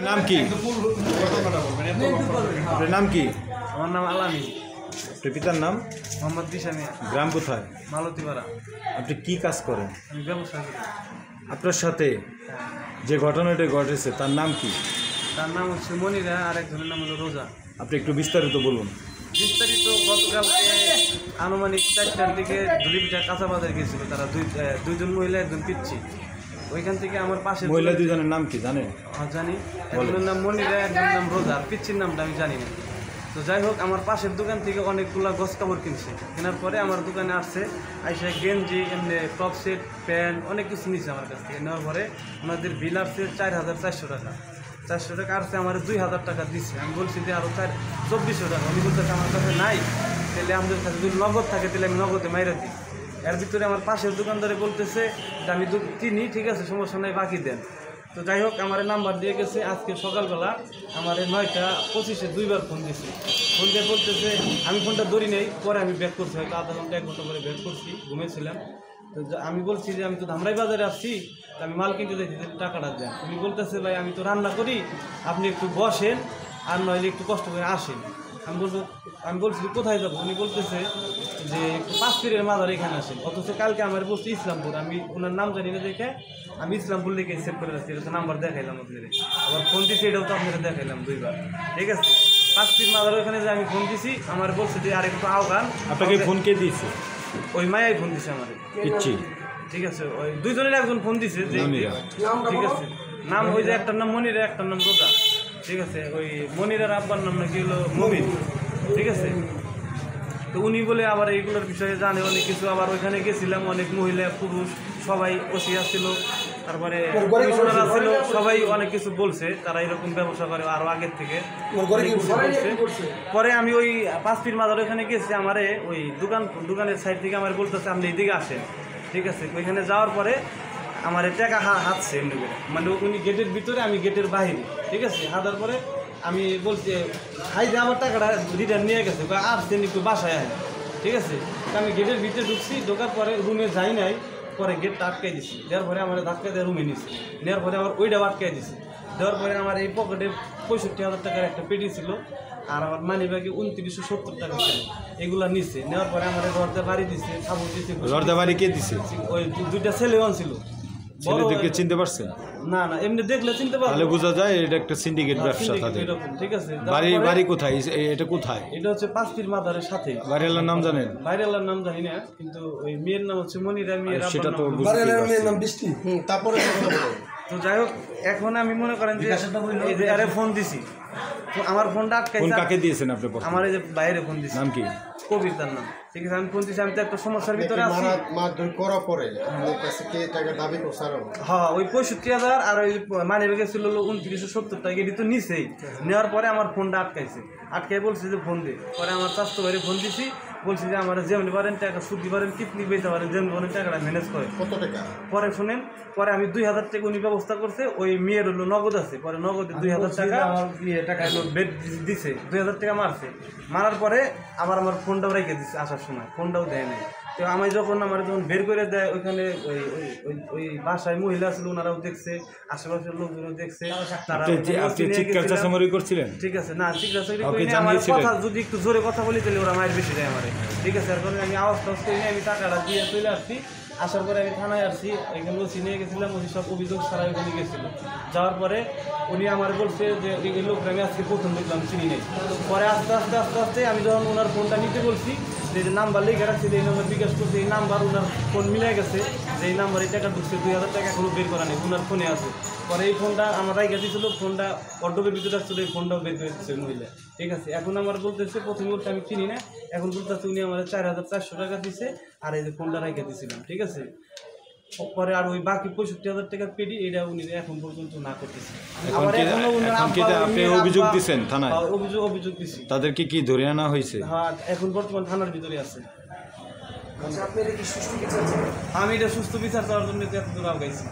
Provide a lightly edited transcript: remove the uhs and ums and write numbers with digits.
নাম কি? আপনার নাম কি? আমার নাম আলামি। আপনার পিতার নাম? মোহাম্মদ দিশামিয়া। গ্রাম কোথায়? মালতীপাড়া। আপনি কি কাজ করেন? আমি ব্যবসা করি। আপনার সাথে যে ঘটনাটি ঘটেছে তার নাম কি? তার নাম হচ্ছে মনিরা, আর একজনের নাম হলো রোজা। আপনি একটু বিস্তারিত বলুন। বিস্তারিত গতকালকে আনুমানিক 4টার দিকে ধুলিপিঠা কাঁচা বাজার গিয়েছিল তারা, দুইজন মহিলা একজন পিচ্ছি। ওইখান থেকে আমার পাশে মহিলা দুজনের নাম কি জানেন? জানি, একজনের নাম মনিরা, একজনের নাম রোজা, আর পিচ্ছির নামটা আমি জানি না। তো যাই হোক, আমার পাশের দোকান থেকে অনেকগুলো গছ কাপড় কিনছে। কেনার পরে আমার দোকানে আসছে, আইসা গেঞ্জি, এমনি টপ সেট, প্যান্ট, অনেক কিছু নিচ্ছে আমার কাছ থেকে। নেওয়ার পরে ওনাদের বিল আসছে 4,400 টাকা। 400 টাকা আসছে, আমার 2,000 টাকা দিচ্ছে। আমি বলছি যে আরও 2,400 টাকা। উনি বলতেছে আমার কাছে নাই, তাহলে আমাদের কাছে যদি নগদ থাকে তাহলে আমি নগদে মাইরা দিই। এর ভিতরে আমার পাশের দোকানদারে বলতেছে যে আমি চিনি, ঠিক আছে, সমস্যা নাই, বাকি দেন। তো যাই হোক, আমার নাম্বার দিয়ে গেছে। আজকে সকালবেলা আমার 9:25-এ দুইবার ফোন দিয়েছে। ফোন দিয়ে বলতেছে, আমি ফোনটা ধরি নেই, পরে আমি ব্যাক করছি, হয়তো আধা ঘন্টা 1 ঘন্টা পরে ব্যাক করছি, ঘুমেছিলাম। তো আমি বলছি যে আমি তো ধামরাই বাজারে আসছি, আমি মাল কিনতে যাচ্ছি, টাকাটা দেন। উনি বলতেছে, ভাই আমি তো রান্না করি, আপনি একটু বসেন, আর নইলে একটু কষ্ট করে আসেন। আমি বলছি কোথায় যাবো? উনি বলতেছে যে একটু 5 পীরের মাজার এখানে আসেন। অথচ কালকে আমার বলছি ইসলামপুর, আমি ওনার নাম জানি না দেখে আমি ইসলামপুর লিখে সেভ করে রাখছি। এটা তো নাম্বার দেখাইলাম আপনাদের, আবার ফোন দিয়েছি, এটাও তো আপনাদের দেখাইলাম 2বার, ঠিক আছে। 5 পীর মাজার ওখানে যে আমি ফোন দিছি, আমার বলছে যে আর একটু আওগান। আপনাকে ফোন কে দিয়েছে? ওই মায়াই ফোন দিছে আমার, পিচ্ছি, ঠিক আছে। ওই দুইজনের একজন ফোন দিছে, যে ঠিক আছে। নাম ওই যে একটার নাম মনিরা, একটার নাম রোজা, ঠিক আছে। ওই মনিরার আব্বার নাম নাকি হলো মমিন, ঠিক আছে। তো উনি বলে আবার এইগুলোর বিষয়ে জানে অনেক কিছু। আবার ওইখানে গেছিলাম, অনেক মহিলা পুরুষ সবাই বসে আসছিল, তারপরে কমিশনার আসছিল, সবাই অনেক কিছু বলছে, তারা এরকম ব্যবসা করে আরও আগের থেকে বলছে। পরে আমি ওই 5 পীর মাজার ওইখানে গেছি, আমারে ওই দোকানের সাইড থেকে আমার বলতেছে আপনি এইদিকে আসেন, ঠিক আছে। ওইখানে যাওয়ার পরে আমার টাকা হাতছে এমনি করে, মানে উনি গেটের ভিতরে, আমি গেটের বাইরে, ঠিক আছে। হাতার পরে আমি বলছি হাই যে আমার টাকাটা রিটার্ন নিয়ে গেছে, আসছেন একটু বাসায় আয়, ঠিক আছে। তো আমি গেটের ভিতরে ঢুকছি, ঢোকার পরে রুমে যাই নাই, পরে গেটটা আটকাই দিছি। দেওয়ার পরে আমার ধাক্কা দিয়ে রুমে নিছি, নেওয়ার পরে আমার ওইটাও আটকাই দিছি। দেওয়ার পরে আমার এই পকেটে 65,000 টাকার একটা পেটি ছিল, আর আমার মানি ব্যাগে 2970 টাকা ছিল, এগুলা নিচ্ছে। নেওয়ার পরে আমার দরজা বাড়ি দিচ্ছে, খাবার দিচ্ছে। দরজা বাড়ি কে দিছে? ওই 2টা ছেলে ছিল। ছেলেদেরকে চিনতে পারছেন? না, এমনি দেখলে চিনতে পারবো, তাহলে বোঝা যায় এটা একটা সিন্ডিকেট ব্যবসা তাদের, ঠিক আছে। বাড়ি কোথায়? এটা কোথায়? এটা হচ্ছে 5 পীর মাজারের সাথে। বাড়িওয়ালার নাম জানেন? বাড়িওয়ালার নাম জানি না, কিন্তু ওই মেয়ের নাম হচ্ছে মনিরা, মেয়ের সেটা তো বৃষ্টি। তারপরে তো যাই হোক, এখন আমি মনে করেন যে এই যে আরে ফোন দিছি, তো আমার ফোনটা আটকাইছে। কাকে দিয়েছেন আপনি? আমার এই যে বাইরে ফোন দিছি। নাম কি? কবির তার নাম, ঠিক আছে। আমি ফোন দিছি, আমি তো একটা সমস্যার ভিতরে আছি। মারধর করার পরে আপনার কাছে কে টাকা দাবি করছে? হ্যাঁ, ওই 65,000 আর ওই মানি ব্যাগে ছিল 2970 টাকা, এটি তো নিছেই। নেওয়ার পরে আমার ফোনটা আটকাই বলছে যে ফোন দে। পরে আমার স্বাস্থ্য বাইরে ফোন দিছি, বলছি যে আমার যেমনি পারেন টাকা সুদি পারেন, কিডনি বেচতে পারেন, যেমনি পারেন টাকাটা ম্যানেজ করে। কত টাকা? পরে শুনেন, পরে আমি 2,000 টাকা উনি ব্যবস্থা করছে। ওই মেয়ের হলো নগদ আছে, পরে নগদে 2,000 টাকা বেড দিছে, 2,000 টাকা মারছে। মারার পরে আবার আমার ফোনটাও রেখে দিচ্ছে, আসার সময় ফোনটাও দেয় নাই। তো আমি যখন বের করে দেয়, ওইখানে ওই বাসায় মহিলা ছিল, ওনারাও দেখছে, আশেপাশের লোকজনও দেখছে। চিৎকার চেঁচামেচি করছিলেন? ঠিক আছে, না চিৎকার আমার কথা যদি একটু জোরে কথা বলি তাহলে ওরা মায়ের বেশি দেয় আমার, ঠিক আছে। এরপরে আমি আওয়াজ টাওয়াজ করি, আমি টাকাটা দিয়ে চলে আসছি। আসার পরে আমি থানায় আসছি, এখানে ওসি নিয়ে গেছিলাম, ওসি সব অভিযোগ ছাড়া ওখানে গেছিলো। যাওয়ার পরে উনি আমার বলছে যে এই লোকটা আমি আজকে প্রথম দেখলাম, চিনি নেই। পরে আস্তে আস্তে আমি যখন ওনার ফোনটা নিতে বলছি, যে নাম্বার লিখে রাখছি, এই নাম্বার বিকাশ করছে, এই নাম্বার ওনার ফোন মিলে গেছে, যে এই নাম্বারে টাকা ঢুকছে, 2,000 টাকা এখনো বের করা নেই, ওনার ফোনে আছে। পরে এই ফোনটা আমার রাইখা দিয়েছিল, ফোনটা অর্ডবের ভিতরে আসছিল, এই ফোনটাও বের করে দিচ্ছে মহিলা, ঠিক আছে। এখন আমার বলতেছে, প্রথমে বলতে আমি চিনি না, এখন বলতেছে উনি আমার 4,400 টাকা দিছে, আর এই যে ফোনটা রাইখা দিয়েছিলাম, ঠিক আছে। পরে আর ওই বাকি 65,000 টাকার পেটি, এটা উনি এখন পর্যন্ত না করতেছে। অভিযোগ দিচ্ছেন থানায়? অভিযোগ দিচ্ছি। তাদেরকে কি ধরে আনা হয়েছে? হ্যাঁ, এখন বর্তমান থানার ভিতরে আছে। আমি এটা সুস্থ বিচার চাওয়ার জন্য এত দূর আগাইছি।